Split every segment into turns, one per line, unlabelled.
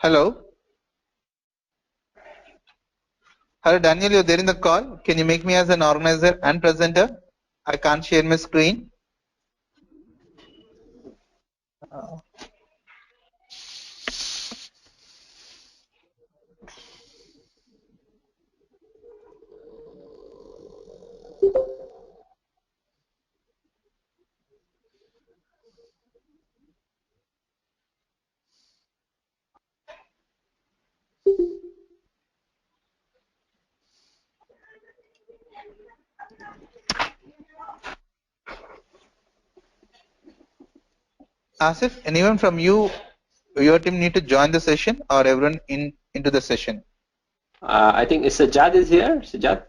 Hello. Hello, Daniel. You're there in the call. Can you make me as an organizer and presenter? I can't share my screen. Asif, anyone from your team need to join the session or everyone into the session?
I think Sajjad is here. Sajjad?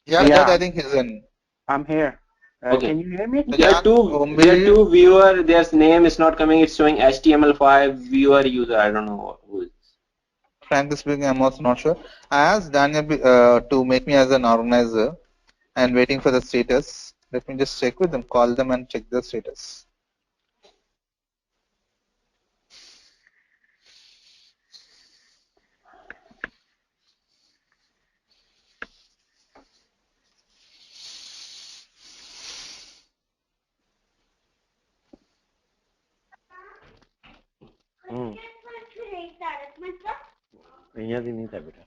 Yeah, that I think is in.
I'm here.
Okay.
Can you hear me?
There are two viewer. Their name is not coming. It's showing HTML5 viewer user. I don't know who is.
Frankly speaking, I'm also not sure. I asked Daniel to make me as an organizer and waiting for the status. Let me just check with them, call them and check the status.
અહીંયાથી નહીં થાય બેટા.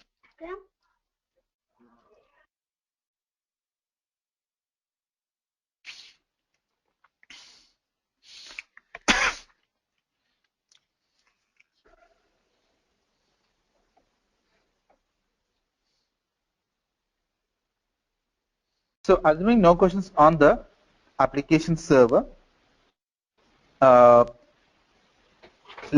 So assuming no questions on the application server,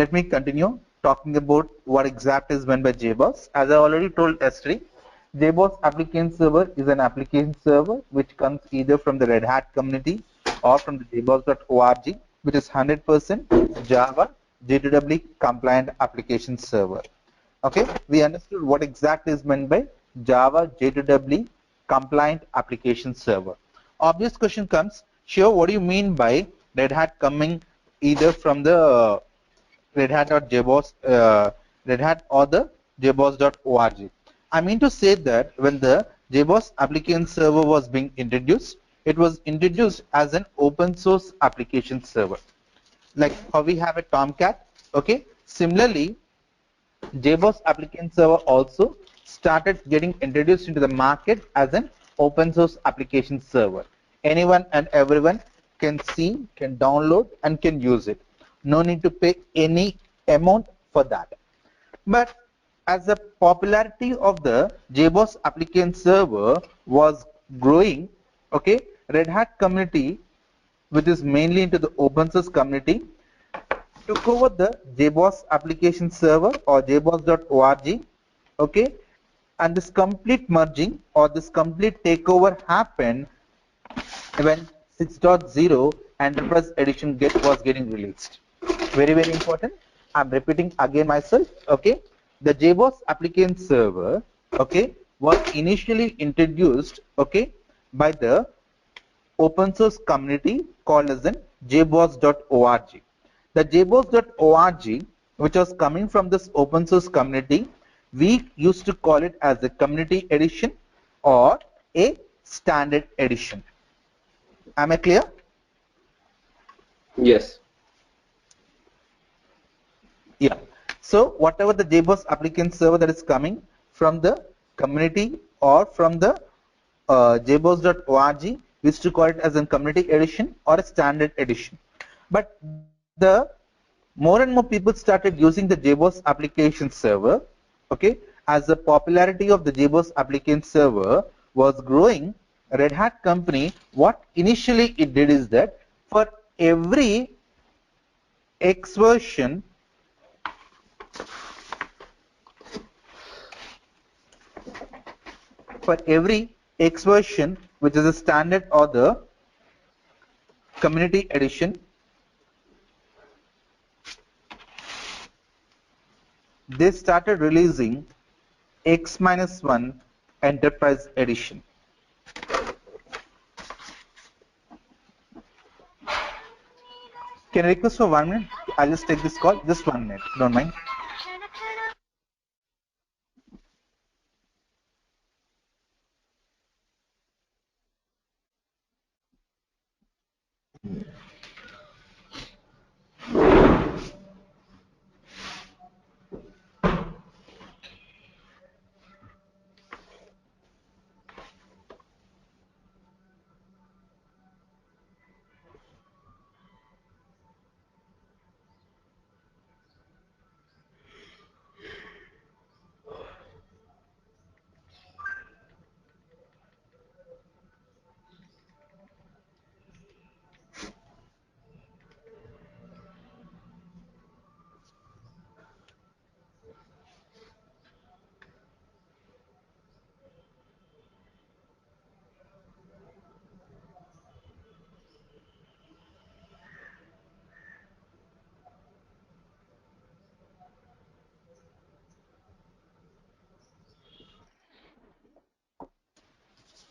let me continue talking about what exactly is meant by JBoss. As I already told yesterday, JBoss application server is an application server which comes either from the Red Hat community or from the jboss.org, which is 100% Java J2EE compliant application server. Okay, we understood what exactly is meant by Java J2EE compliant application server. Obvious question comes, sure, what do you mean by Red Hat coming either from the Red Hat or JBoss, Red Hat or the jboss.org? I mean to say that when the JBoss application server was being introduced, it was introduced as an open source application server, like how we have a Tomcat. Okay, similarly, JBoss application server also started getting introduced into the market as an open source application server. Anyone and everyone can see, can download and can use it. No need to pay any amount for that. But as the popularity of the JBoss application server was growing, okay, Red Hat community, which is mainly into the open source community, took over the JBoss application server or jboss.org, okay, and this complete merging or this complete takeover happened when 6.0 Enterprise Edition was getting released. Very, very important. I'm repeating again myself, okay. The JBoss application server, okay, was initially introduced, okay, by the open source community called as in jboss.org. The jboss.org, which was coming from this open source community, we used to call it as a community edition or a standard edition. Am I clear?
Yes.
Yeah. So whatever the JBoss application server that is coming from the community or from the jboss.org, we used to call it as a community edition or a standard edition. But the more and more people started using the JBoss application server, okay, as the popularity of the JBoss application server was growing, Red Hat company, what initially it did is that for every X version, which is a standard or the community edition, they started releasing X-1 Enterprise Edition. Can I request for 1 minute? I'll just take this call, just 1 minute, don't mind.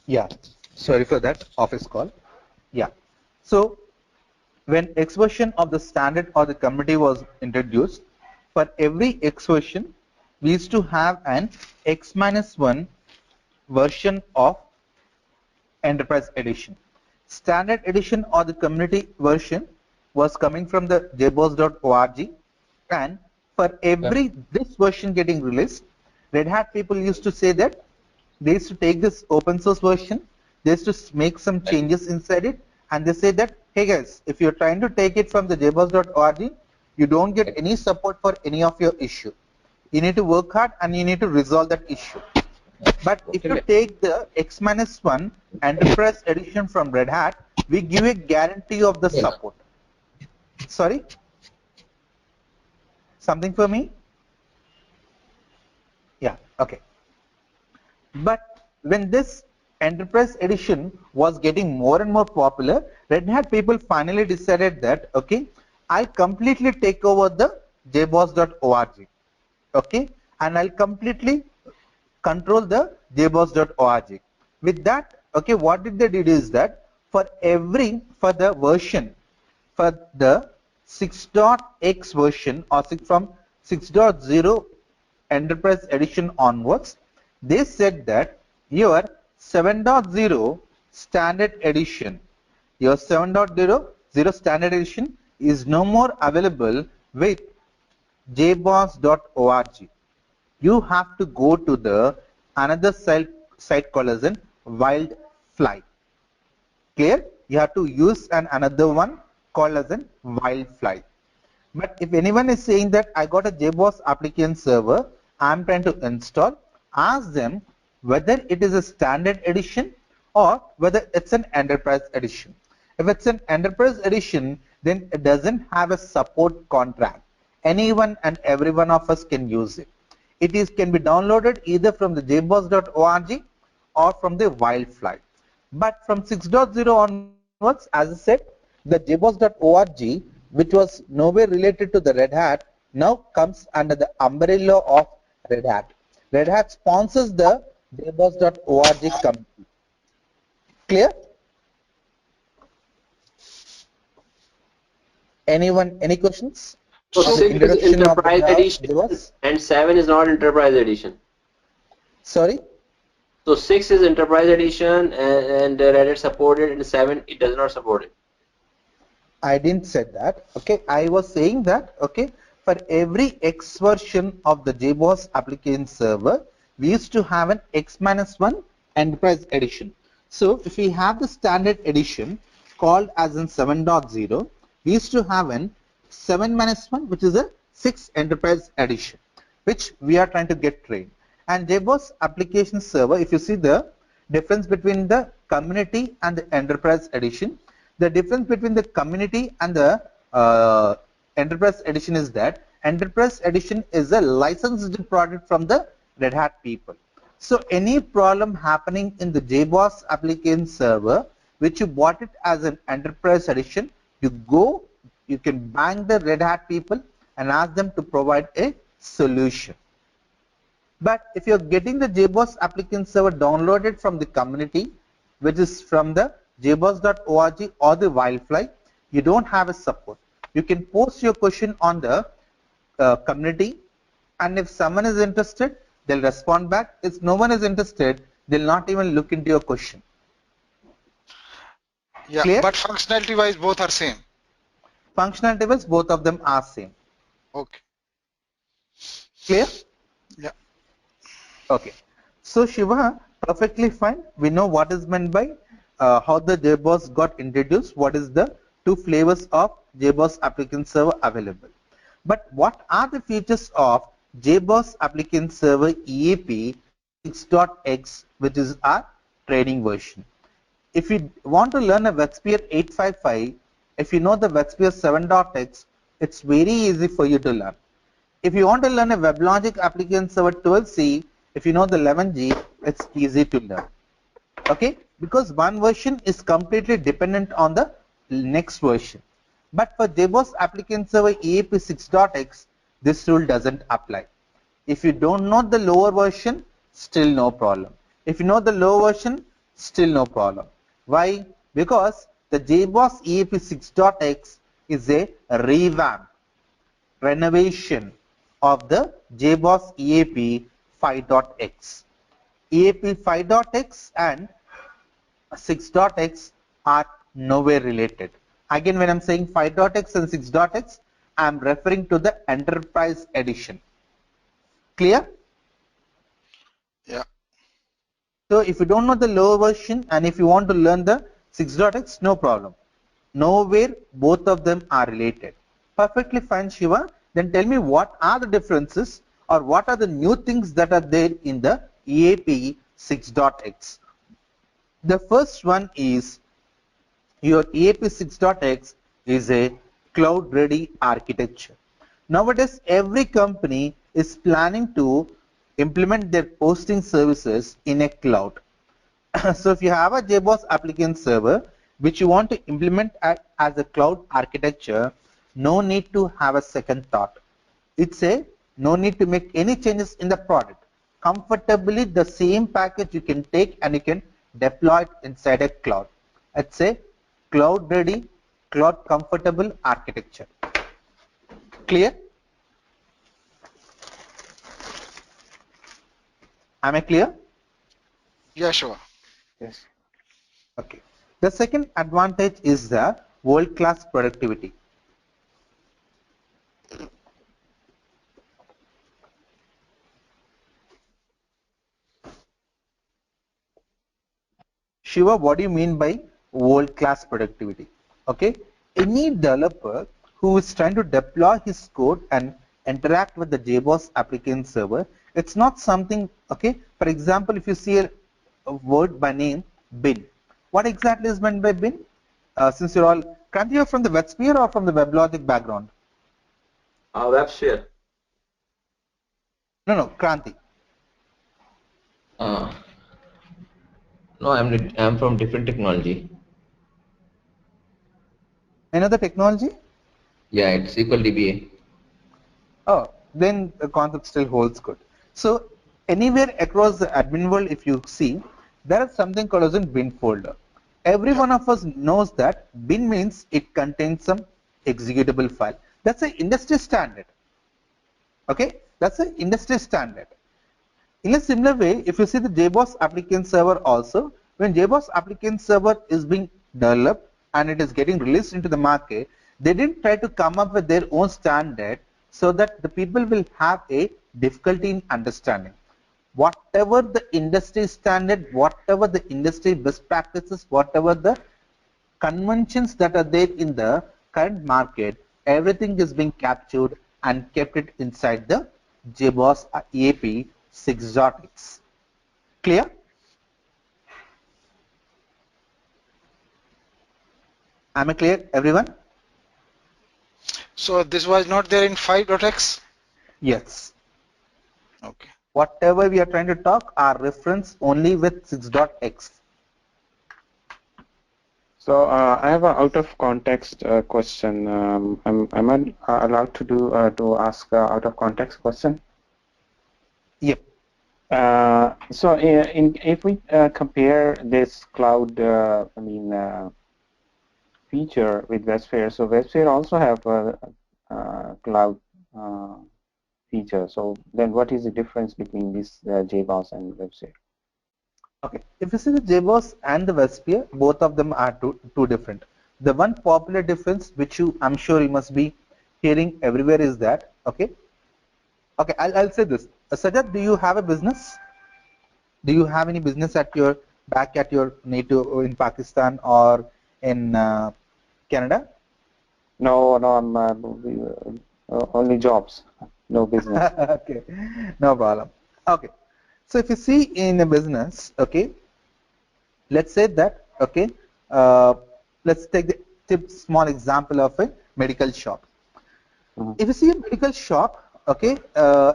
Yeah, sorry for that office call. Yeah. So when X version of the standard or the community was introduced, for every X version, we used to have an X-1 version of Enterprise Edition. Standard Edition or the community version was coming from the jboss.org, and for every this version getting released, Red Hat people used to say that they used to take this open source version, they used to make some changes inside it, and they say that, hey guys, if you're trying to take it from the jboss.org, you don't get any support for any of your issue. You need to work hard and you need to resolve that issue. But if you take the X-1 Enterprise Edition from Red Hat, we give a guarantee of the support. Sorry? Something for me? Yeah, okay. But when this Enterprise Edition was getting more and more popular, Red Hat people finally decided that, okay, I completely take over the jboss.org, okay, and I'll completely control the jboss.org. With that, okay, what did they did is that for the version, for the 6.x version or from 6.0 Enterprise Edition onwards, they said that your 7.0 standard edition, your 7.0 standard edition is no more available with jboss.org. You have to go to the another site called as in Wildfly. Clear? You have to use another one called as in Wildfly. But if anyone is saying that I got a JBoss application server, I'm trying to install, ask them whether it is a standard edition or whether it's an enterprise edition. If it's an enterprise edition, then it doesn't have a support contract. Anyone and every one of us can use it. It can be downloaded either from the jboss.org or from the Wildfly. But from 6.0 onwards, as I said, the jboss.org, which was nowhere related to the Red Hat, now comes under the umbrella of Red Hat. Red Hat sponsors the jboss.org community. Clear? Anyone, any questions?
So 6 is Enterprise Edition and 7 is not Enterprise Edition.
Sorry?
So 6 is Enterprise Edition and Red Hat supported, and 7 it does not support it.
I didn't say that. Okay, I was saying that, okay, for every X version of the JBoss application server, we used to have an X-1 Enterprise Edition. So if we have the standard edition called as in 7.0, we used to have an 7-1, which is a 6 Enterprise Edition, which we are trying to get trained. And JBoss application server, if you see the difference between the community and the Enterprise Edition, the difference between the community and the Enterprise Edition is that Enterprise Edition is a licensed product from the Red Hat people. So any problem happening in the JBoss application server, which you bought it as an Enterprise Edition, you can bang the Red Hat people and ask them to provide a solution. But if you're getting the JBoss application server downloaded from the community, which is from the jboss.org or the Wildfly, you don't have a support. You can post your question on the community, and if someone is interested, they'll respond back. If no one is interested, they'll not even look into your question.
Yeah,
Clear?
but functionality wise both are same.
Functionality wise both of them are same.
Okay.
Clear?
Yeah.
Okay. So Shiva, perfectly fine. We know what is meant by how the JBoss got introduced, what is the two flavors of JBoss application server available. But what are the features of JBoss application server EAP 6.x, which is our training version? If you want to learn a WebSphere 855, if you know the WebSphere 7.x, it's very easy for you to learn. If you want to learn a WebLogic application server 12c, if you know the 11g, it's easy to learn. Okay, because one version is completely dependent on the next version. But for JBoss application server EAP 6.x, this rule doesn't apply. If you don't know the lower version, still no problem. If you know the lower version, Still no problem. Why? Because the JBoss EAP 6.x is a revamp, renovation of the JBoss EAP 5.x. EAP 5.x and 6.x are nowhere related. Again, when I'm saying 5.x and 6.x, I'm referring to the enterprise edition. Clear?
Yeah.
So if you don't know the lower version and if you want to learn the 6.x, no problem. Nowhere both of them are related. Perfectly fine, Shiva. Then tell me what are the differences or what are the new things that are there in the EAP 6.x. The first one is your EAP 6.x is a cloud-ready architecture. Nowadays, every company is planning to implement their posting services in a cloud. So if you have a JBoss application server which you want to implement as a cloud architecture, no need to have a second thought. It's a no need to make any changes in the product. Comfortably, the same package you can take and you can deploy it inside a cloud. It's a cloud ready, cloud comfortable architecture. Clear? Am I clear?
Yeah, sure.
Yes.
Okay. The second advantage is the world-class productivity. Shiva, what do you mean by world-class productivity? Okay. Any developer who is trying to deploy his code and interact with the JBoss application server, it's not something, okay. For example, if you see a word by name bin, what exactly is meant by bin? Since you're all, can't you from the WebSphere or from the WebLogic background?
WebSphere.
No, Kranti.
Uh, no, I'm from different technology.
Another technology?
Yeah, it's SQL DBA.
Oh, then the concept still holds good. So anywhere across the admin world, if you see, there is something called as a bin folder. Every one of us knows that bin means it contains some executable file. That's an industry standard. Okay, that's an industry standard. In a similar way, if you see the JBoss application server also, when JBoss application server is being developed and it is getting released into the market, they didn't try to come up with their own standard so that the people will have a difficulty in understanding. Whatever the industry standard, whatever the industry best practices, whatever the conventions that are there in the current market, everything is being captured and kept it inside the JBoss EAP 6.x. Clear? Am I clear, everyone?
So this was not there in 5.x?
Yes.
Okay.
Whatever we are trying to talk are reference only with 6.x.
So I have an out of context question. Am I allowed to do to ask out of context question?
Yep.
So if we compare this cloud, feature with WebSphere, so WebSphere also have a cloud feature. So then, what is the difference between this JBoss and WebSphere?
Okay. If you see the JBoss and the WebSphere, both of them are two different. The one popular difference, which I'm sure you must be hearing everywhere, is that okay. Okay, I'll say this. Sajad, do you have a business? Do you have any business at your back at your native in Pakistan or in Canada?
No, I'm only jobs, no business.
Okay, no problem. Okay, so if you see in a business, okay, let's say that, okay, let's take the small example of a medical shop. If you see a medical shop, okay,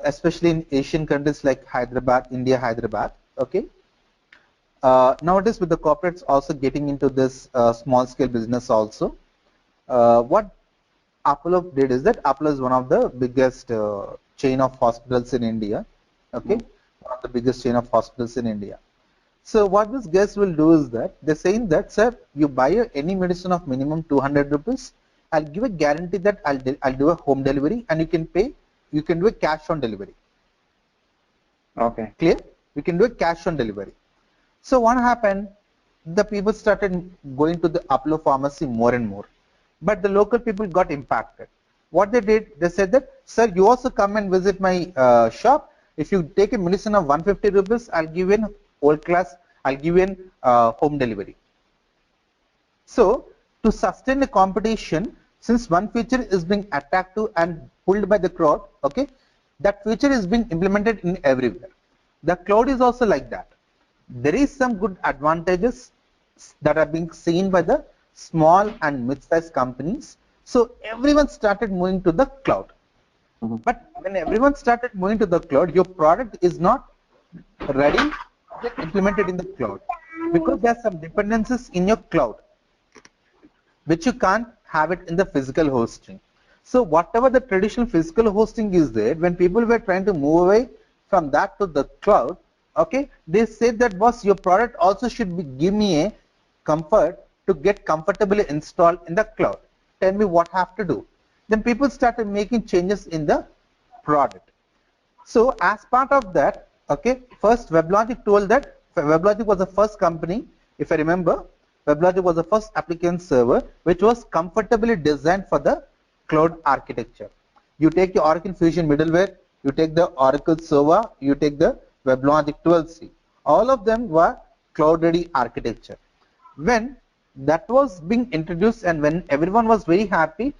especially in Asian countries like Hyderabad, India, Hyderabad, okay, nowadays with the corporates also getting into this small scale business also, what Apollo did is that Apollo is one of the biggest chain of hospitals in India, okay, one of the biggest chain of hospitals in India. So what this guest will do is that they're saying that, sir, you buy any medicine of minimum 200 rupees, I'll give a guarantee that I'll do a home delivery and you can pay, you can do a cash on delivery.
Okay.
Clear? We can do a cash on delivery. So what happened? The people started going to the Apollo pharmacy more and more, but the local people got impacted. What they did, they said that, sir, you also come and visit my shop. If you take a medicine of 150 rupees, I'll give you an old class, I'll give you an home delivery. So to sustain the competition, since one feature is being attacked to and pulled by the crowd, okay, that feature is being implemented in everywhere. The cloud is also like that. There is some good advantages that are being seen by the small and mid-sized companies. So everyone started moving to the cloud. But when everyone started moving to the cloud, your product is not ready to get implemented in the cloud because there are some dependencies in your cloud which you can't have it in the physical hosting. So whatever the traditional physical hosting is there, when people were trying to move away from that to the cloud, okay, they said that, boss, your product also should be, give me a comfort to get comfortably installed in the cloud. Tell me what I have to do. Then people started making changes in the product. So as part of that, okay, first WebLogic told that, WebLogic was the first company, if I remember, WebLogic was the first application server which was comfortably designed for the cloud architecture. You take your Oracle Fusion middleware, you take the Oracle Sova, you take the WebLogic 12c. All of them were cloud-ready architecture. When that was being introduced and when everyone was very happy,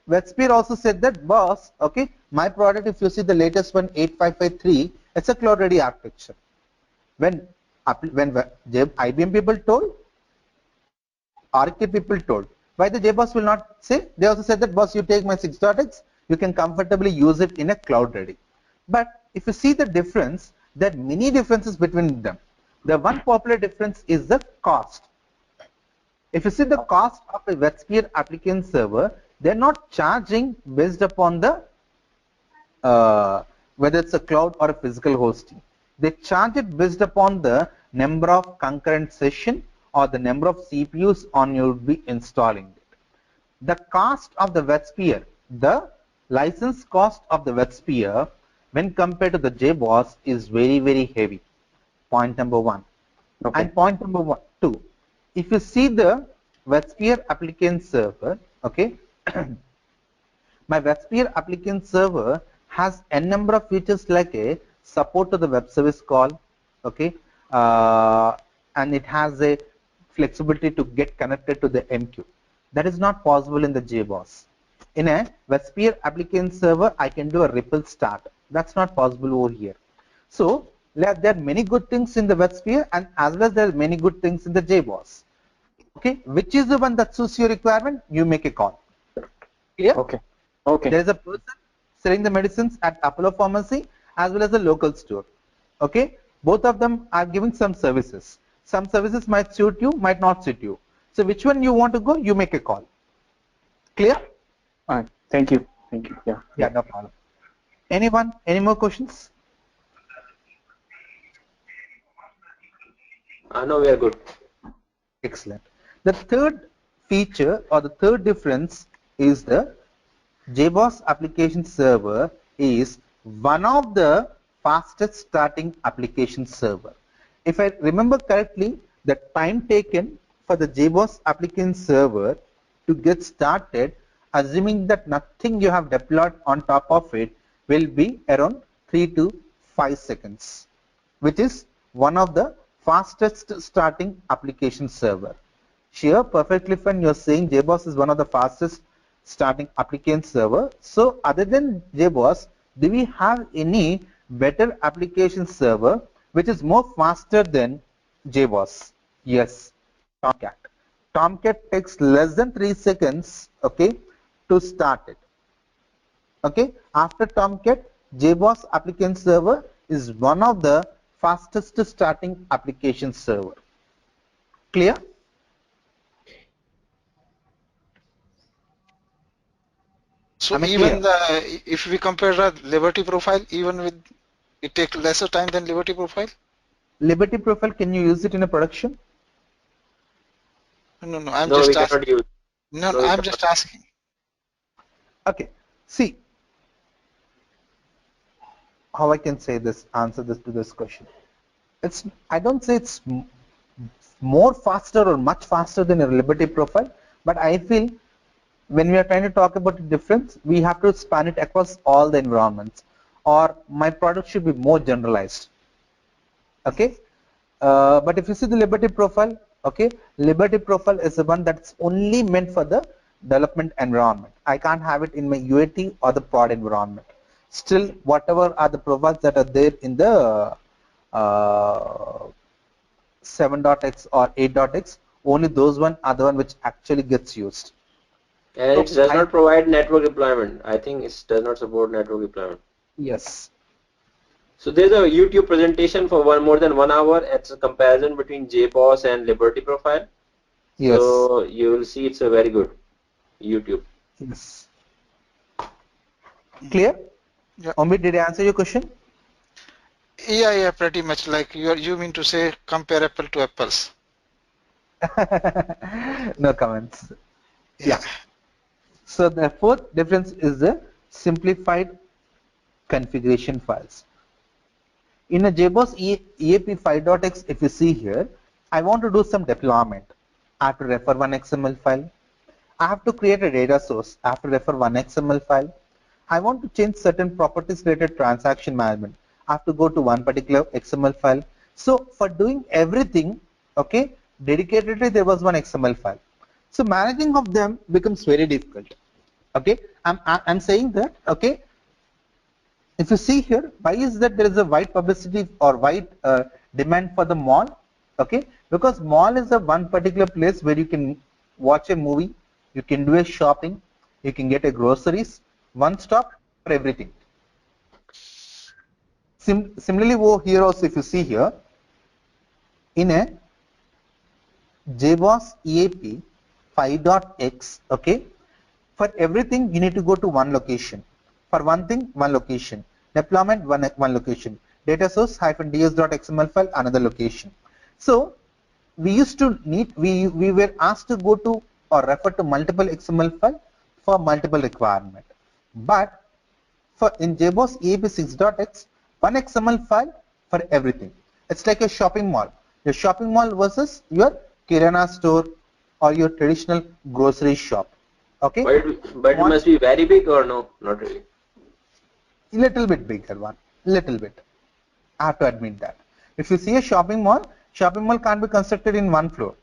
WebSphere also said that, boss, okay, my product, if you see the latest one, 8553, it's a cloud-ready architecture. When IBM people told, Oracle people told. Why the JBoss will not say? They also said that, boss, you take my 6.x, you can comfortably use it in a cloud ready. But if you see the difference, there are many differences between them. The one popular difference is the cost. If you see the cost of a WebSphere application server, they're not charging based upon the whether it's a cloud or a physical hosting. They charge it based upon the number of concurrent session or the number of CPUs on you would be installing it. The cost of the WebSphere, the license cost of the WebSphere when compared to the JBoss is very, very heavy. Point number one.
Okay.
And point number two, if you see the WebSphere application server, okay, my WebSphere application server has a number of features like a support to the web service call, okay, and it has a flexibility to get connected to the MQ. That is not possible in the JBoss. In a WebSphere application server, I can do a ripple start. That's not possible over here. So there are many good things in the WebSphere, and as well as there are many good things in the JBoss. Okay, which is the one that suits your requirement? You make a call. Clear?
Okay. Okay.
There is a person selling the medicines at Apollo Pharmacy as well as a local store. Okay, both of them are giving some services. Some services might suit you, might not suit you. So which one you want to go? You make a call. Clear?
All right. Thank you. Thank you. Yeah.
Yeah, no problem. Anyone? Any more questions?
No, we are good.
Excellent. The third feature or the third difference is the JBoss application server is one of the fastest starting application server. If I remember correctly, the time taken for the JBoss application server to get started, assuming that nothing you have deployed on top of it, will be around 3 to 5 seconds, which is one of the fastest starting application server. Sure, perfectly fine. You're saying JBoss is one of the fastest starting application server. So other than JBoss, do we have any better application server which is more faster than JBoss? Yes, Tomcat. Tomcat takes less than 3 seconds, okay, to start it. Okay, after Tomcat, JBoss application server is one of the fastest starting application server. Clear?
So
Am I
even
clear?
if we compare the Liberty Profile, even with it takes lesser time than Liberty Profile.
Liberty Profile, can you use it in a production?
No, no, I'm
No,
just
we
asking.
cannot use.
No,
No, we
I'm
cannot.
just asking.
Okay, see how I can say this, answer this to this question. I don't say it's more faster or much faster than a Liberty Profile, but I feel when we are trying to talk about the difference, we have to span it across all the environments, or my product should be more generalized. Okay, but if you see the Liberty Profile, okay, Liberty Profile is the one that's only meant for the development environment. I can't have it in my UAT or the prod environment. Still, whatever are the profiles that are there in the 7.x or 8.x, only those one are the one which actually gets used.
And
So
it does
I,
not provide network deployment. I think it does not support network deployment.
yes,
So there's a YouTube presentation for more than 1 hour. It's a comparison between JBoss and Liberty Profile.
yes,
So you will see it's a very good YouTube.
yes. Clear?
Yeah.
Omid, did I answer your question?
Yeah, pretty much. Like you mean to say compare apple to apples.
No comments.
Yeah.
So the fourth difference is the simplified configuration files. In a JBoss EAP 5.x, if you see here, I want to do some deployment. I have to refer one XML file. I have to create a data source. I have to refer one XML file. I want to change certain properties related transaction management. I have to go to one particular XML file. So for doing everything, okay, dedicatedly there was one XML file. So managing of them becomes very difficult. Okay, I'm saying that, okay, if you see here, why is that there is a wide publicity or wide demand for the mall? Okay, because mall is the one particular place where you can watch a movie, you can do a shopping, you can get a groceries, one stop for everything. Similarly, over here also, if you see here, in a JBoss EAP 5.x, okay, for everything you need to go to one location. For one thing, one location. Deployment, one location. Data source -ds.xml file, another location. So we used to need, we were asked to go to or refer to multiple XML file for multiple requirement. But for in JBoss EAP 6.x, one XML file for everything. It's like a shopping mall. Your shopping mall versus your Kirana store or your traditional grocery shop. Okay.
But it must be very big or no? Not really.
Little bit bigger one. Little bit. I have to admit that. If you see a shopping mall can't be constructed in one floor.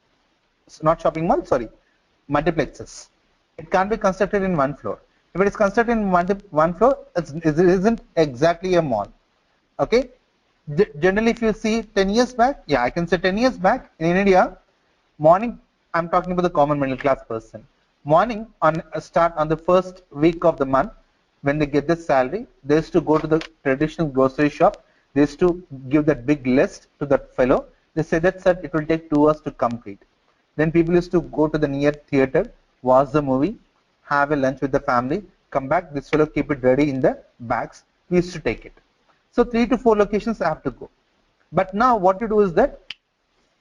It's not shopping mall, sorry. Multiplexes. It can't be constructed in one floor. If it is constructed in one floor, it isn't exactly a mall. Okay. Generally, if you see 10 years back, yeah, I can say 10 years back in India, morning, I'm talking about the common middle class person. Morning on start on the first week of the month, when they get the salary, they used to go to the traditional grocery shop. They used to give that big list to that fellow. They say that, sir, it will take 2 hours to complete. Then people used to go to the near theater, watch the movie, have a lunch with the family, come back. This fellow keep it ready in the bags. We used to take it. So 3 to 4 locations I have to go. But now what you do is that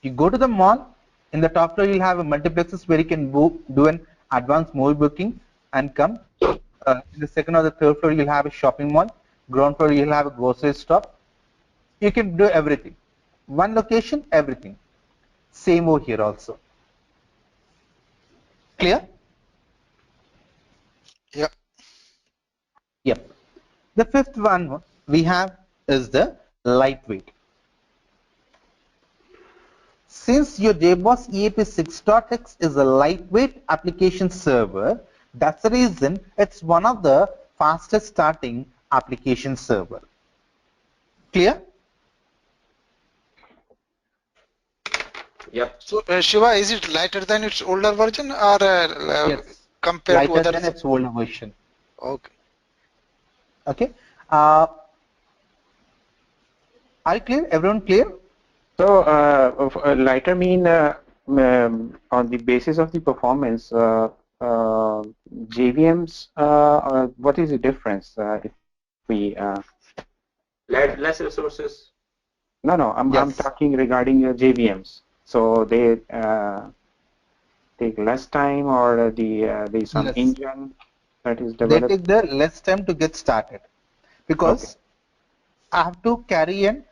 you go to the mall. In the top floor, you'll have a multiplexes where you can do an advanced movie booking and come. In the second or the third floor, you'll have a shopping mall. Ground floor, you'll have a grocery stop. You can do everything. One location, everything. Same over here also. Clear?
Yeah.
Yep. The fifth one we have is the lightweight. Since your JBoss EAP 6.x is a lightweight application server, that's the reason it's one of the fastest starting application server. Clear?
Yep.
So Shiva, is it lighter than its older version or
Yes.
compared to
Lighter
others?
than its older version.
Okay.
Okay. Are you clear? Everyone clear?
So lighter mean on the basis of the performance, JVMs. What is the difference if we?
Less resources.
No, I'm
Yes.
talking regarding JVMs. So they take less time, or there's some
Yes.
engine that is
They
developed.
take the less time to get started
Okay.
because I have to carry in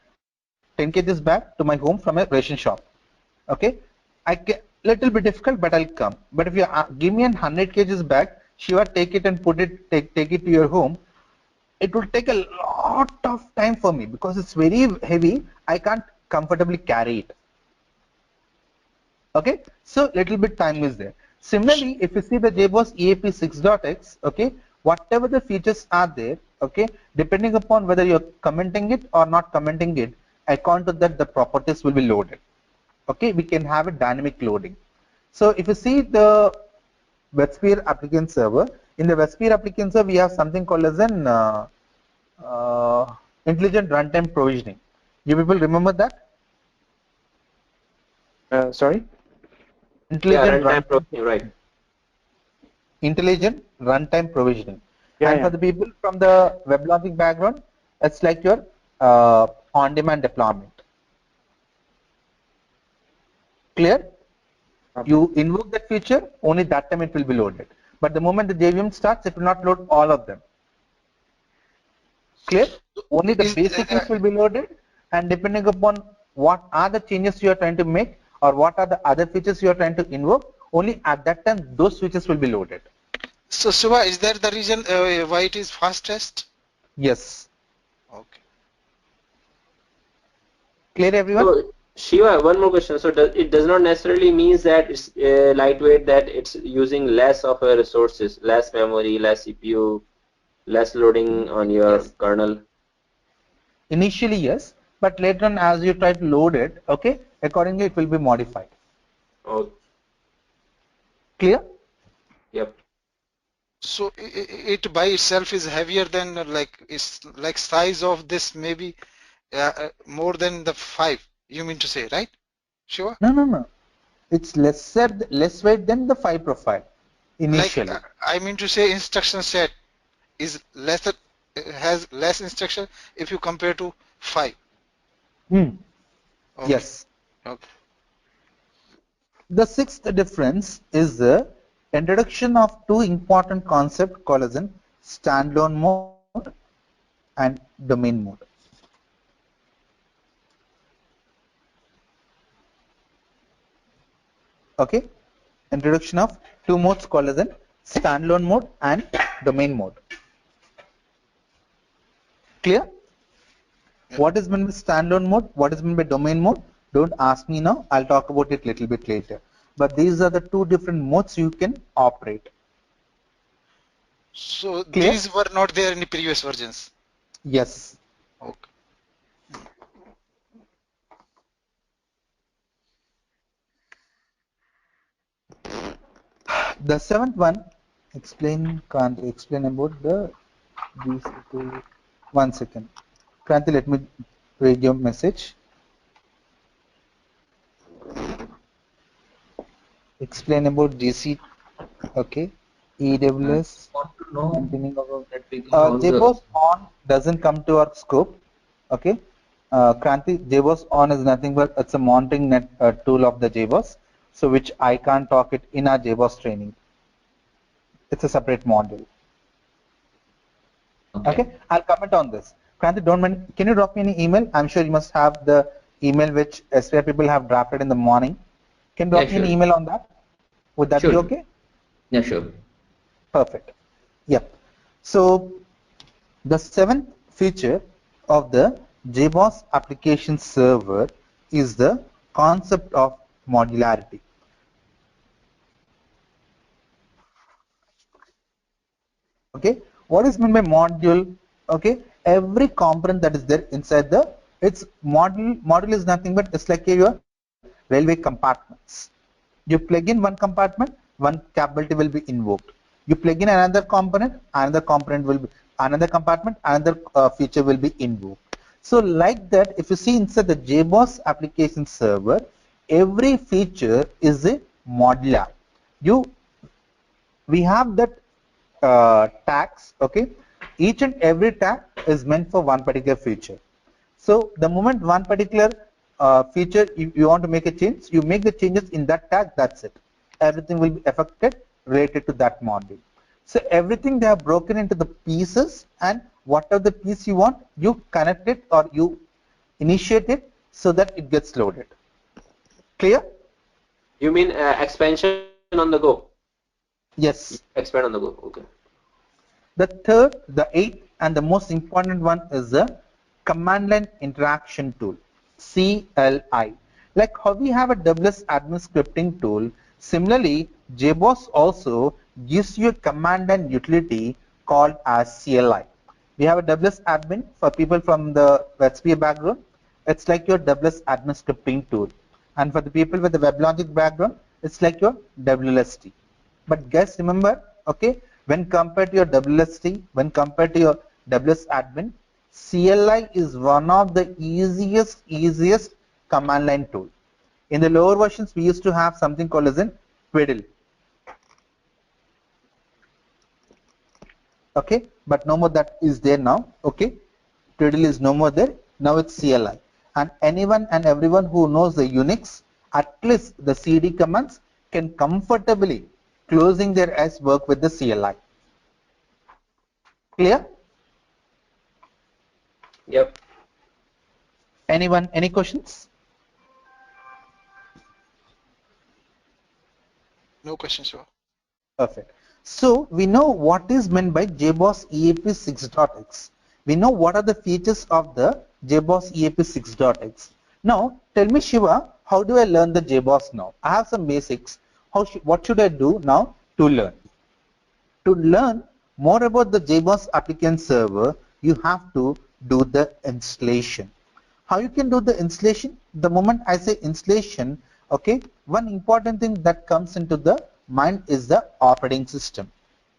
10 kgs back to my home from a ration shop. Okay, I get little bit difficult, but I'll come. But if you give me an 100 kgs bag, Shiva, take it and put it, take it to your home. It will take a lot of time for me because it's very heavy. I can't comfortably carry it. Okay, so little bit time is there. Similarly, if you see the JBoss EAP 6.x, okay, whatever the features are there, okay, depending upon whether you're commenting it or not commenting it, according to that the properties will be loaded. Okay, we can have a dynamic loading. So if you see the WebSphere applicant server, in the WebSphere applicant server we have something called as an intelligent runtime provisioning. You people remember that?
Sorry.
Yeah,
Intelligent
runtime
runtime
provisioning, right.
intelligent runtime provisioning.
Yeah,
And
yeah.
for the people from the web logic background, it's like your on-demand deployment. Clear?
Okay.
You invoke that feature, only that time it will be loaded. But the moment the JVM starts, it will not load all of them. Clear? Only the
Is
basic things will be loaded, and depending upon what are the changes you are trying to make or what are the other features you are trying to invoke, only at that time those features will be loaded.
so Shiva, is that the reason why it is fastest?
Yes.
Okay.
Clear, everyone?
So Shiva, one more question. So it does not necessarily means that it's lightweight, that it's using less of your resources, less memory, less CPU, less loading on your
Yes.
kernel.
Initially, yes, but later on, as you try to load it, okay, accordingly it will be modified.
Oh,
Clear?
yep.
So it by itself is heavier than it's like size of this maybe more than the 5. You mean to say, right? Shiva?
No, no, no. It's less weight than the 5 profile
Like
initially.
I mean to say instruction set is lesser, has less instruction if you compare to 5.
Hmm.
Okay.
Yes.
Okay.
The sixth difference is the introduction of two important concepts called as in standalone mode and domain mode. Okay, introduction of two modes called as in standalone mode and domain mode. Clear?
Yeah.
What is meant by standalone mode? What is meant by domain mode? Don't ask me now. I'll talk about it a little bit later. But these are the two different modes you can operate.
So
Clear?
these were not there in the previous versions.
Yes.
Okay.
The seventh one, can't explain about the GC2. 1 second. Kranti, let me read your message. Explain about GC. Okay.
I
EWS.
want to know
Maintaining our
that because all the
JBoss on doesn't come to our scope. Okay. Kranti, JBoss on is nothing but it's a monitoring net tool of the JBoss, so which I can't talk it in our JBoss training. It's a separate module. Okay. I'll comment on this. Kranti, don't mind. Can you drop me an email? I'm sure you must have the email which SVI people have drafted in the morning. Can you drop me an
sure.
email on that? Would that be
Sure.
okay?
Yeah, sure.
Perfect. Yep. So the seventh feature of the JBoss application server is the concept of modularity. Okay, what is meant by module? Okay, every component that is there inside its module is nothing but it's like your railway compartments. You plug in one compartment, one capability will be invoked. You plug in another component will be another compartment, another feature will be invoked. So like that, if you see inside the JBoss application server, every feature is a modular. We have that tags. Okay, each and every tag is meant for one particular feature. So the moment one particular feature you want to make a change, you make the changes in that tag, that's it. Everything will be affected related to that module. So everything they have broken into the pieces, and whatever the piece you want, you connect it or you initiate it so that it gets loaded. Clear?
You mean expansion on the go?
Yes.
Expand on the go. Okay.
The third, the eighth, and the most important one is the command line interaction tool, CLI. Like how we have a WS admin scripting tool, similarly, JBoss also gives you a command line utility called as CLI. We have a WS admin for people from the WebSphere background. It's like your WS admin scripting tool. And for the people with the WebLogic background, it's like your WLST. But guys, remember, okay, when compared to your WLST, when compared to your WS admin, CLI is one of the easiest command line tool. In the lower versions, we used to have something called as an Twiddle. Okay, but no more that is there now. Okay, Twiddle is no more there. Now it's CLI. And anyone and everyone who knows the Unix, at least the CD commands, can comfortably closing their eyes work with the CLI. Clear?
Yep.
Anyone, any questions?
No questions, sir.
Perfect. So we know what is meant by JBoss EAP 6.x. We know what are the features of the JBoss EAP 6.x. Now tell me, Shiva, how do I learn the JBoss now? I have some basics. What should I do now to learn? To learn more about the JBoss applicant server, you have to do the installation. How you can do the installation? The moment I say installation, okay, one important thing that comes into the mind is the operating system.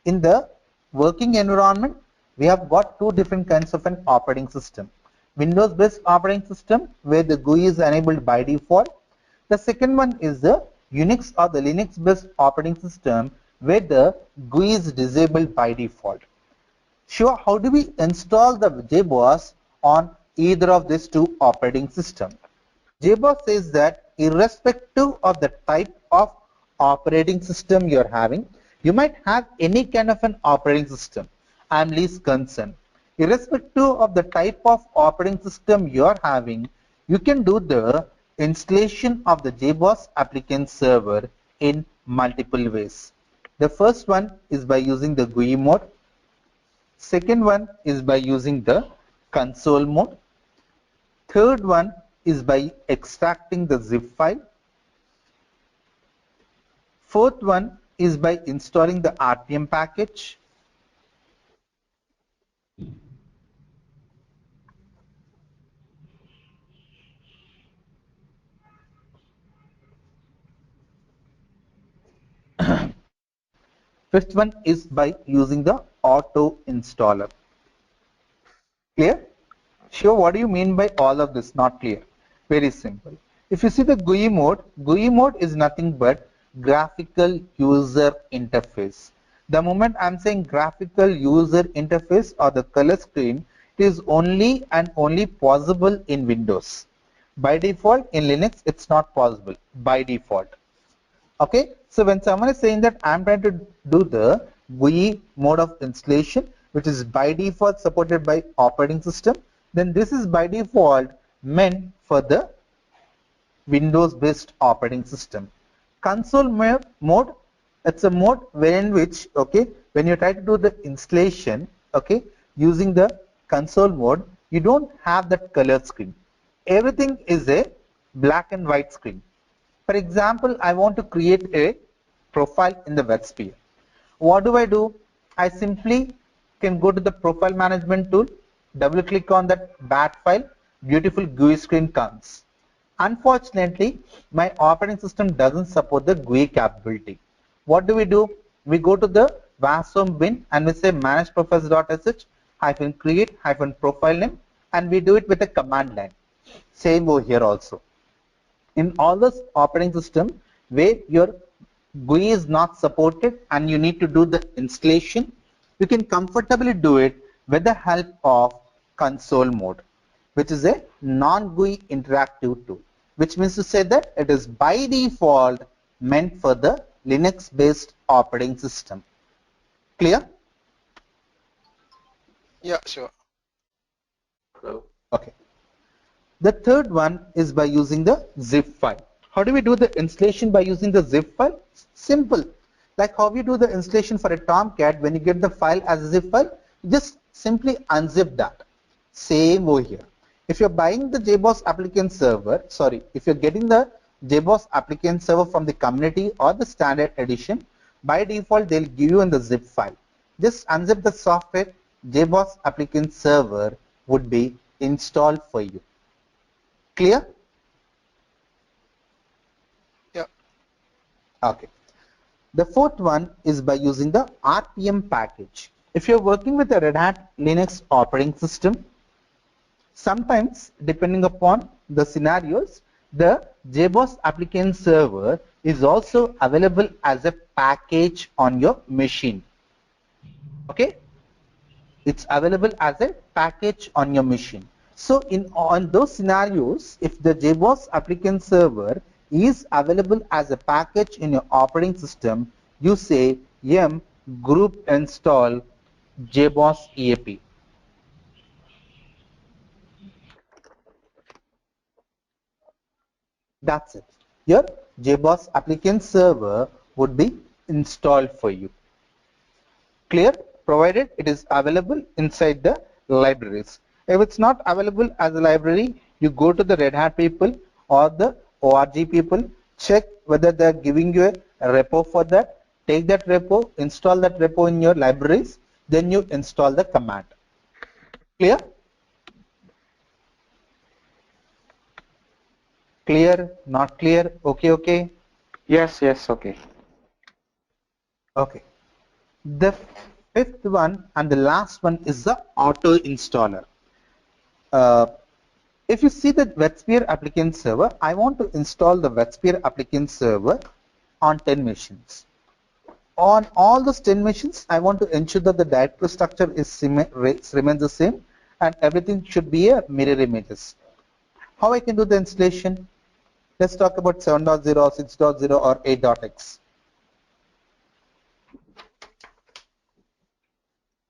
In the working environment, we have got two different kinds of an operating system. Windows based operating system where the GUI is enabled by default. The second one is the Unix or the Linux based operating system where the GUI is disabled by default. Sure, how do we install the JBoss on either of these two operating systems? JBoss says that irrespective of the type of operating system you're having, you might have any kind of an operating system. I'm least concerned. Irrespective of the type of operating system you're having, you can do the installation of the JBoss applicant server in multiple ways. The first one is by using the GUI mode. Second one is by using the console mode. Third one is by extracting the zip file. Fourth one is by installing the RPM package. Fifth one is by using the auto installer. Clear? Sure, what do you mean by all of this? Not clear. Very simple. If you see the GUI mode is nothing but graphical user interface. The moment I'm saying graphical user interface or the color screen, it is only and only possible in Windows. By default, in Linux, it's not possible by default. Okay, so when someone is saying that I'm trying to do the GUI mode of installation, which is by default supported by operating system, then this is by default meant for the Windows based operating system. Console mode, it's a mode wherein which, okay, when you try to do the installation, okay, using the console mode, you don't have that color screen. Everything is a black and white screen. For example, I want to create a profile in the WebSphere. What do? I simply can go to the profile management tool, double click on that bat file, beautiful GUI screen comes. Unfortunately, my operating system doesn't support the GUI capability. What do? We go to the wasm bin and we say manage profiles.sh -create -profile name, and we do it with a command line. Same over here also. In all this operating system where your GUI is not supported and you need to do the installation, you can comfortably do it with the help of console mode. which is a non-GUI interactive tool, which means to say that it is by default meant for the Linux-based operating system. Clear?
Yeah, sure.
Hello.
Okay. The third one is by using the zip file. How do we do the installation by using the zip file? Simple. Like how we do the installation for a Tomcat, when you get the file as a zip file, just simply unzip that. Same over here. If you're buying the JBoss applicant server, if you're getting the JBoss applicant server from the community or the standard edition, by default they'll give you in the zip file. Just unzip the software, JBoss applicant server would be installed for you. Clear?
Yeah.
Okay. The fourth one is by using the RPM package. If you're working with a Red Hat Linux operating system, sometimes depending upon the scenarios, the JBoss applicant server is also available as a package on your machine. Okay? It's available as a package on your machine. So on those scenarios, if the JBoss applicant server is available as a package in your operating system, you say yum group install JBoss EAP. That's it. Your JBoss applicant server would be installed for you. Clear? Provided it is available inside the libraries. If it's not available as a library, you go to the Red Hat people or the ORG people, check whether they're giving you a repo for that, take that repo, install that repo in your libraries, then you install the command. Clear? Clear? Not clear? Okay, okay?
Yes, yes, okay.
Okay. The fifth one and the last one is the auto installer. If you see the WetSphere applicant server, I want to install the WetSphere applicant server on 10 machines. On all those 10 machines, I want to ensure that the directory structure remains the same and everything should be a mirror images. How I can do the installation? Let's talk about 7.0, 6.0 or 8.x.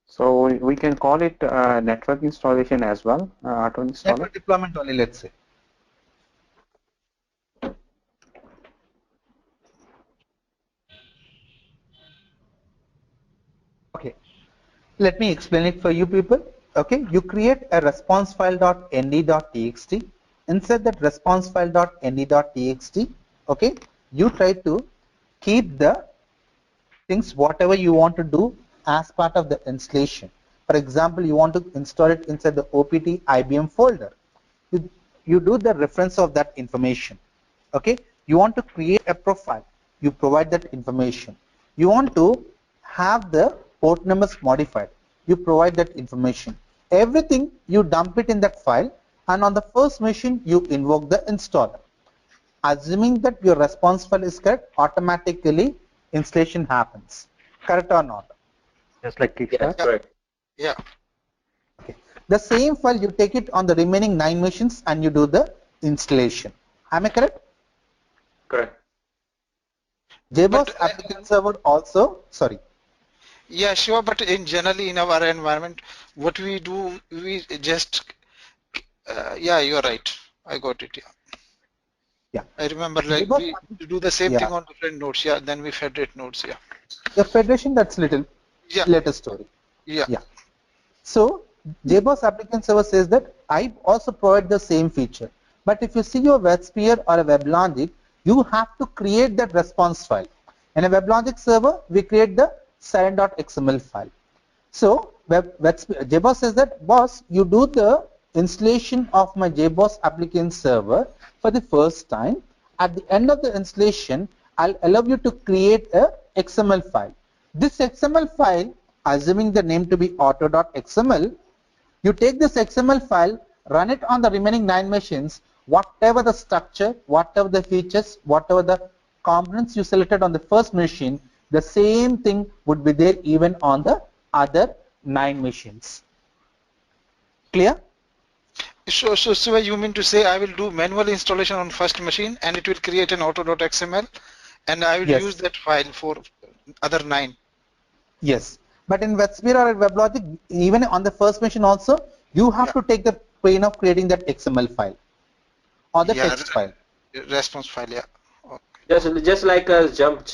So we can call it network installation as well, auto installer.
Network deployment only, let's say. Okay, let me explain it for you people. Okay, you create a response file.nd.txt. Inside that response file.nd.txt, okay, you try to keep the things whatever you want to do as part of the installation. For example, you want to install it inside the OPT IBM folder. You do the reference of that information. Okay, you want to create a profile, you provide that information. You want to have the port numbers modified, you provide that information. Everything you dump it in that file, and on the first machine you invoke the installer. Assuming that your response file is correct, automatically installation happens. Correct or not?
Just like
Yes,
Kickstart?
correct.
Yeah.
Okay. The same file you take it on the remaining 9 machines and you do the installation. Am I correct?
Correct.
JBoss applicant server also, sorry.
Yeah, sure, but in generally in our environment, what we do, we just, yeah, you're right. I got it, yeah.
Yeah.
I remember like
JBoss,
we do the same
yeah.
thing on different nodes, yeah, then we federate nodes, yeah.
The federation, that's little
Yeah.
later story.
Yeah.
Yeah. So JBoss applicant server says that I also provide the same feature. But if you see your WebSphere or a WebLogic, you have to create that response file. In a WebLogic server, we create the siren.xml file. So JBoss says that, boss, you do the installation of my JBoss applicant server for the first time. At the end of the installation, I'll allow you to create a XML file. This XML file, assuming the name to be auto.xml, you take this XML file, run it on the remaining 9 machines, whatever the structure, whatever the features, whatever the components you selected on the first machine, the same thing would be there even on the other 9 machines. Clear?
So Siva, you mean to say I will do manual installation on first machine and it will create an auto.xml and I will use
Yes.
that file for other 9.
Yes. But in WebSphere or WebLogic, even on the first machine also, you have
Yeah.
to take the pain of creating that XML file or the
Yeah,
text file.
response file, yeah. Okay.
Just like a jump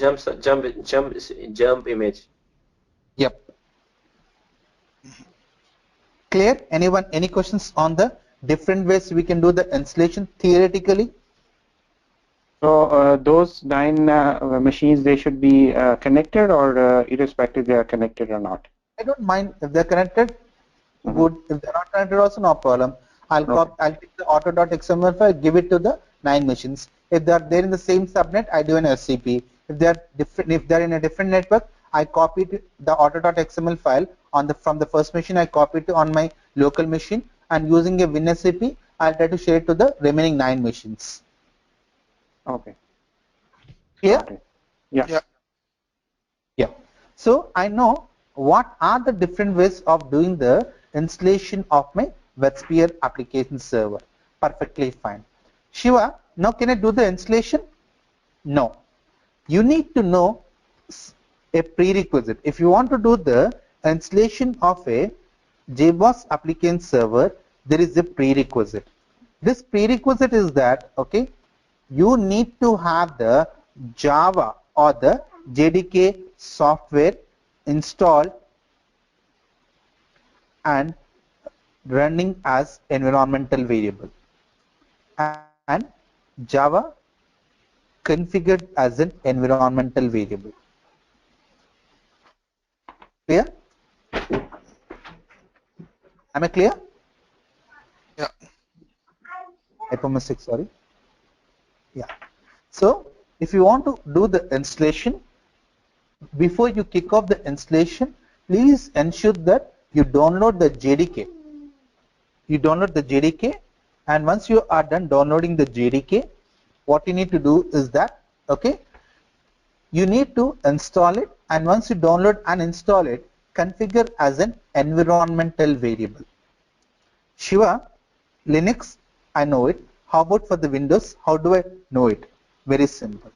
image.
Yep. Clear? Anyone? Any questions on the different ways we can do the installation theoretically?
So those 9 machines, they should be connected, or irrespective they are connected or not?
I don't mind if they're connected. Good. If they're not connected, also no problem. I'll take the auto.xml file, give it to the 9 machines. If they're there in the same subnet, I do an SCP. If they're different, if they're in a different network, I copy the auto.xml file from the first machine. I copy it on my local machine, and using a WinSCP, I'll try to share it to the remaining 9 machines.
Okay.
Clear?
Got it. Yeah.
Yeah.
Yeah. So I know what are the different ways of doing the installation of my WebSphere application server. Perfectly fine. Shiva, now can I do the installation? No. You need to know a prerequisite. If you want to do the installation of a JBoss application server, there is a prerequisite. This prerequisite is that, okay, you need to have the Java or the JDK software installed and running as environmental variable, and Java configured as an environmental variable. Clear? Am I clear?
Yeah.
Hypermystic, sorry. Yeah. So if you want to do the installation, before you kick off the installation, please ensure that you download the JDK. You download the JDK, and once you are done downloading the JDK, what you need to do is that, okay, you need to install it, and once you download and install it, configure as an environmental variable. Shiva, Linux, I know it. How about for the Windows? How do I know it? Very simple.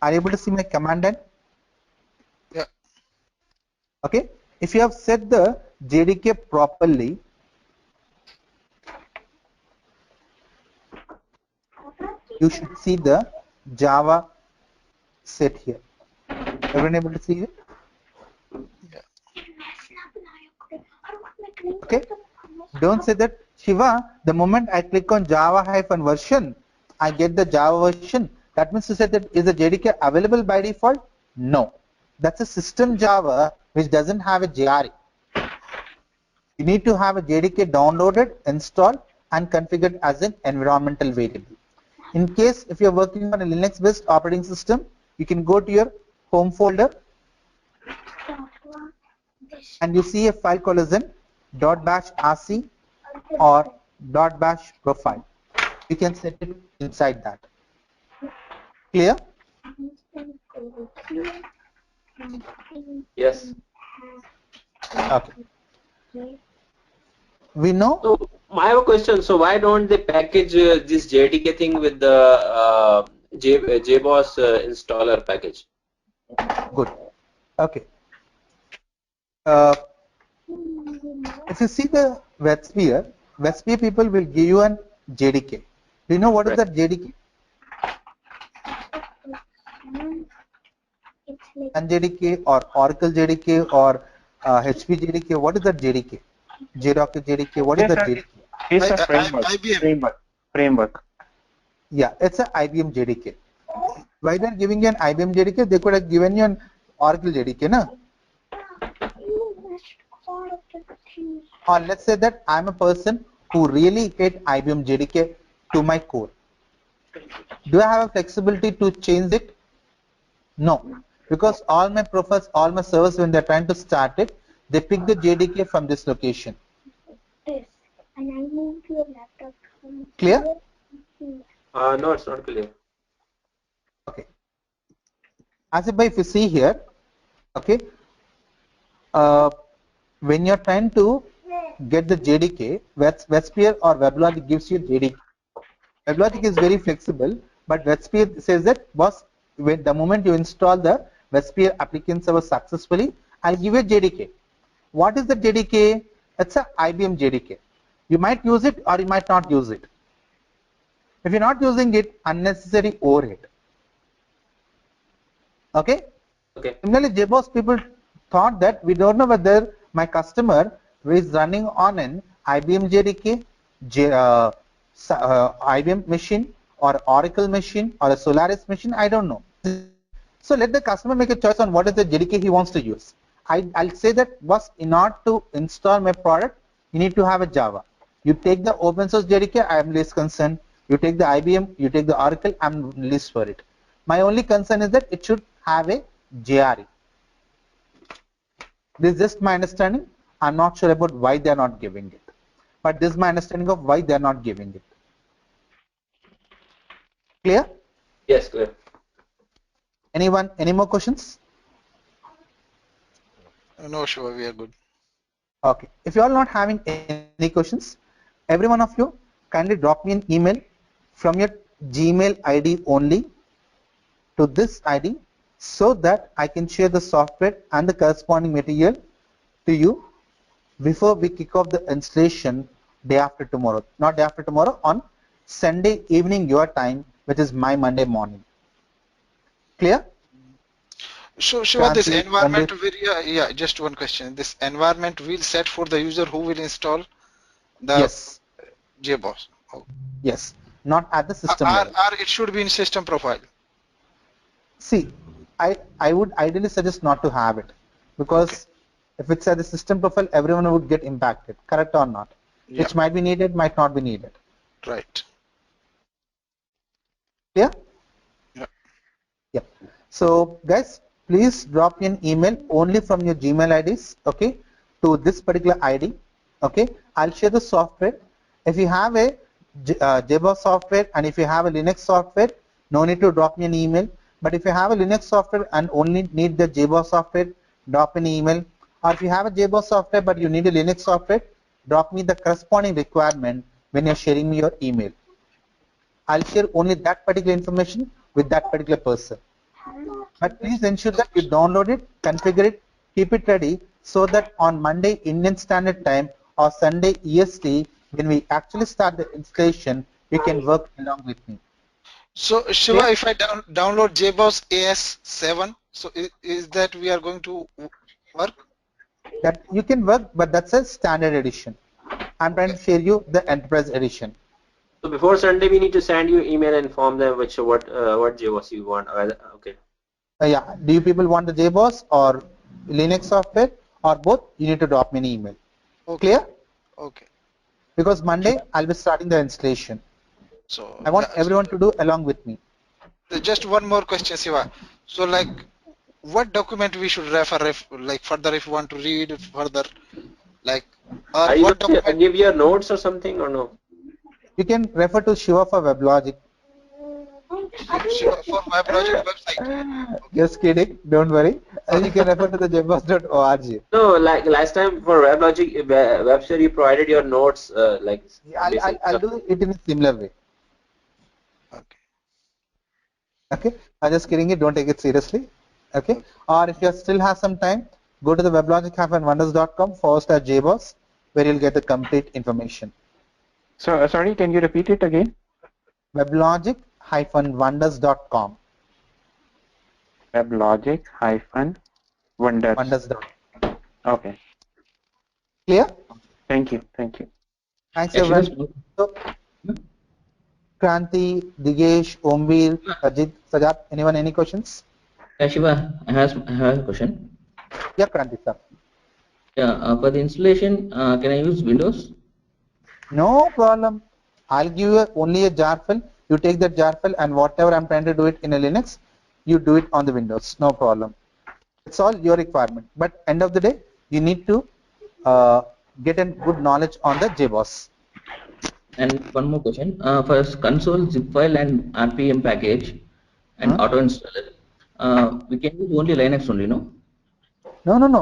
Are you able to see my command line?
Yeah.
Okay. If you have set the JDK properly, you should see the Java set here. Everyone able to see it? Okay. Don't say that, Shiva, the moment I click on Java-version, I get the Java version. That means to say that is the JDK available by default? No. That's a system Java which doesn't have a JRE. You need to have a JDK downloaded, installed, and configured as an environmental variable. In case if you're working on a Linux-based operating system, you can go to your home folder and you see a file called as an .bash rc or .bash profile. You can set it inside that. Clear?
Yes.
Okay. We know.
So I have a question. So why don't they package this JDK thing with the JBoss installer package?
Good. Okay. If you see the WebSphere people will give you an JDK. Do you know what is that JDK? Sun JDK or Oracle JDK or HP JDK? What is that JDK? JRocket JDK? What is that JDK?
It's a framework.
IBM.
Framework.
Yeah, it's an IBM JDK. Why they're giving you an IBM JDK? They could have given you an Oracle JDK, na? Or let's say that I'm a person who really hate IBM JDK to my core. Do I have a flexibility to change it? No, because all my profiles, all my servers, when they're trying to start it, they pick the JDK from this location. Clear?
No, it's not clear.
Okay. As if you see here, okay, when you're trying to get the JDK, WebSphere or WebLogic gives you JDK. WebLogic is very flexible, but WebSphere says that when the moment you install the WebSphere application server successfully, I'll give you a JDK. What is the JDK? It's a IBM JDK. You might use it or you might not use it. If you're not using it, unnecessary overhead. Okay?
Okay.
Similarly, JBoss people thought that we don't know whether my customer is running on an IBM JDK, IBM machine, or Oracle machine, or a Solaris machine. I don't know. So let the customer make a choice on what is the JDK he wants to use. I'll say that was in order to install my product, you need to have a Java. You take the open source JDK, I am least concerned. You take the IBM, you take the Oracle, I'm least for it. My only concern is that it should have a JRE. This is just my understanding. I'm not sure about why they are not giving it. But this is my understanding of why they are not giving it. Clear?
Yes, clear.
Anyone, any more questions?
No, sure, we are good.
Okay. If you are not having any questions, every one of you kindly drop me an email from your Gmail ID only to this ID so that I can share the software and the corresponding material to you before we kick off the installation day after tomorrow. Not day after tomorrow, on Sunday evening your time, which is my Monday morning. Clear?
So Shiva, this
Kranti,
environment
Pandit.
will, yeah, just one question. This environment will set for the user who will install the
Yes.
JBoss. Oh.
Yes. Not at the system
Or
level.
it should be in system profile.
See, I would ideally suggest not to have it, because if it's at the system profile, everyone would get impacted, correct or not?
Yeah,
Which might be needed, might not be needed.
right.
Yeah?
Yeah.
Yep. So guys, please drop me an email only from your Gmail IDs, okay, to this particular ID. Okay, I'll share the software. If you have a JBoss software and if you have a Linux software, no need to drop me an email. But if you have a Linux software and only need the JBoss software, drop an email. Or if you have a JBoss software but you need a Linux software, drop me the corresponding requirement when you're sharing me your email. I'll share only that particular information with that particular person. But please ensure that you download it, configure it, keep it ready so that on Monday Indian Standard Time or Sunday EST, when we actually start the installation, you can work along with me.
So Shiva, if I download JBoss AS7, so is that we are going to work?
That you can work, but that's a standard edition. I'm trying to share you the enterprise edition.
So before Sunday, we need to send you email and inform them what JBoss you want. Okay.
Yeah. Do you people want the JBoss or Linux software or both? You need to drop me an email.
Okay.
Clear?
Okay.
Because Monday I'll be starting the installation.
So
I want everyone to do along with me.
just one more question, Shiva. So like, what document we should refer if like further if you want to read further, like, or
Are you
what
going to
document?
give your notes or something or no?
You can refer to Shiva for WebLogic.
Shiva for WebLogic website.
Just kidding. Don't worry. You can refer to the jebus.org.
No, like last time for WebLogic website, you provided your notes, like basic
I'll
stuff.
do it in a similar way.
Okay.
Okay. I'm just kidding. Don't take it seriously. Okay. Or if you still have some time, go to the weblogic-wonders.com/jboss, where you'll get the complete information.
So sorry, can you repeat it again?
weblogic-wonders.com.
WebLogic-wonders.
Wonders.
Okay.
Clear?
Thank you. Thank you.
Thanks
Actually,
everyone. So, Kranti, Digesh, Omveer, Ajit, Sajat, anyone any questions?
yeah, Shiva, I have a question.
Yeah, Kranti sir.
Yeah, for the installation, can I use Windows?
No problem. I'll give you only a jar file. You take that jar file and whatever I'm trying to do it in a Linux, you do it on the Windows. No problem. It's all your requirement. But end of the day, you need to get a good knowledge on the JBoss.
And one more question. For console, zip file, and RPM package, and auto installer, we can use only Linux only, no?
No.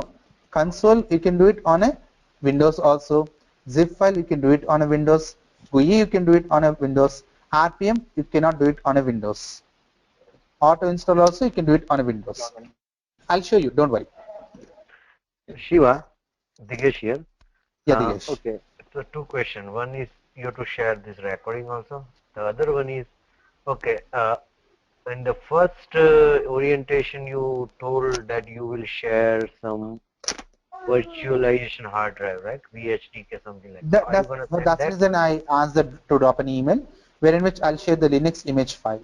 Console, you can do it on a Windows also. Zip file, you can do it on a Windows. GUI, you can do it on a Windows. RPM, you cannot do it on a Windows. Auto install also, you can do it on a Windows. I'll show you, don't worry.
Shiva, Digesh here.
Yeah, Digesh.
Okay, so two questions. One is you have to share this recording also. The other one is, okay, in the first orientation you told that you will share some virtualization hard drive, right? VHDK, something like that. Are you gonna send
That's the
that?
reason I asked them to drop an email, wherein which I'll share the Linux image file.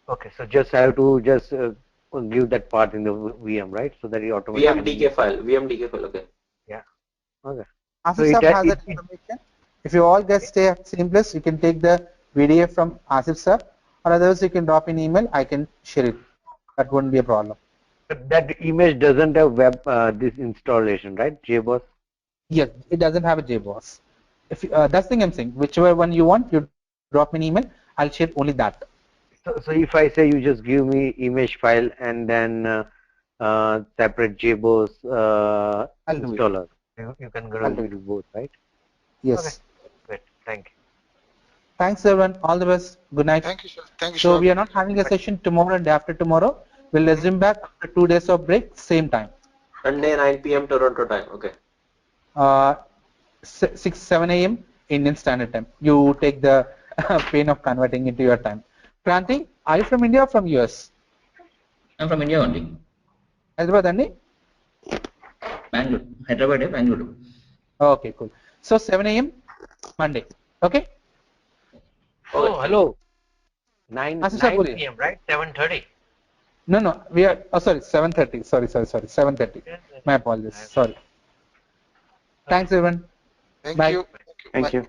Okay, so just I have to just give that part in the VM, right? So that it automatically.
VMDK file, okay.
Yeah. Okay.
Asif
it-
Sab has
it-
that information. If you all guys stay at same place, you can take the VDA from Asif Sab, or otherwise you can drop an email. I can share it. That wouldn't be a problem.
But that image doesn't have web this installation, right? JBoss.
Yes, it doesn't have a JBoss. If that's the thing I'm saying. Whichever one you want, you drop me an email. I'll share only that.
So if I say you just give me image file and then separate JBoss
I'll do it.
installer, you can
I'll do
do
it.
both, right?
Yes.
Okay. Great. Thank you.
Thanks, everyone. All the best. Good night.
Thank you, sir. Thank you,
So
sir.
we are not having a session tomorrow and after tomorrow. We'll resume back after 2 days of break, same time.
Sunday 9 p.m. Toronto time, okay.
7 a.m. Indian Standard Time. You take the pain of converting into your time. Kranti, are you from India or from US?
I'm from India only.
Hyderabad, Andy?
Bangalore. Hyderabad, Bangalore.
Okay, cool. So 7 a.m. Monday. Okay?
Oh, hello. 9
Asif sir, boliye.
p.m. right? 7:30.
No. We are. Oh, sorry. 7:30. Sorry. 7:30. My apologies. Sorry. Thanks, everyone.
Thank
Bye.
you.
Thank
Bye.
you.